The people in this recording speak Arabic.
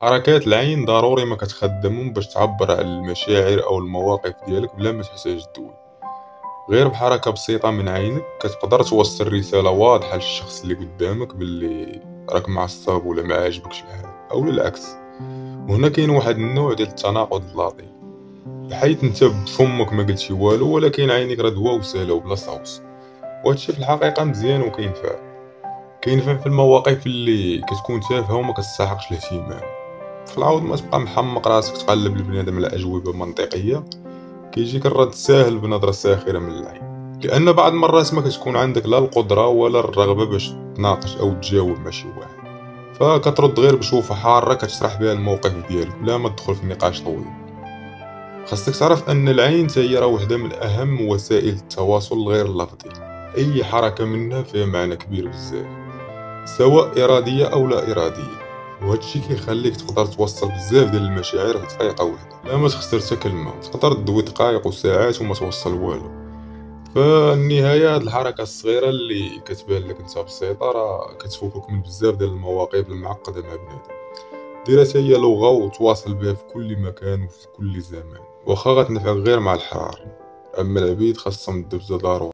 حركات العين ضروري ما كتخدمهم باش تعبر على المشاعر او المواقف ديالك بلا ما تحتاج تدوي. غير بحركة بسيطة من عينك كتقدر توصل رسالة واضحة للشخص اللي قدامك باللي راك معصب ولا ما عاجبكش الحال او العكس. وهنا كاين واحد النوع ديال التناقض اللطيف، بحيث انت بفمك ما قلتي والو ولكن عينيك راه دوا وسالة وبلا صوت. وهادشي في الحقيقة مزيان كينفع في المواقف اللي كتكون تافهة وما كتستحقش الاهتمام. في العوض ما تبقى محمق راسك تقلب البنادم على أجوبة منطقية، كيجيك الرد ساهل بنظرة ساخرة من العين، لأن بعض المرات ما كتكون عندك لا القدرة ولا الرغبة باش تناقش أو تجاوب مع شي واحد، فكترد غير بشوفة حارة كتشرح بها الموقف ديالك بلا ما تدخل في نقاش طويل. خاصك تعرف أن العين تا هي راه وحدة من أهم وسائل التواصل غير اللفظي، أي حركة منها فيها معنى كبير بزاف، سواء إرادية أو لا إرادية. وهادشي كيخليك تقدر توصل بزاف ديال المشاعر في دقيقة واحدة، لا ما تخسر حتى كلمة. تقدر تدوي دقايق وساعات وما توصل والو. فالنهاية هاد الحركة الصغيرة اللي كتبان لك انت بسيطة راه كتفوقك من بزاف ديال المواقف المعقدة مع بنادم. ديرها حتى هي لغة وتواصل بها في كل مكان وفي كل زمان، واخا غتنفعك غير مع الحرار، أما العبيد خاصهم الدبزة ضروري.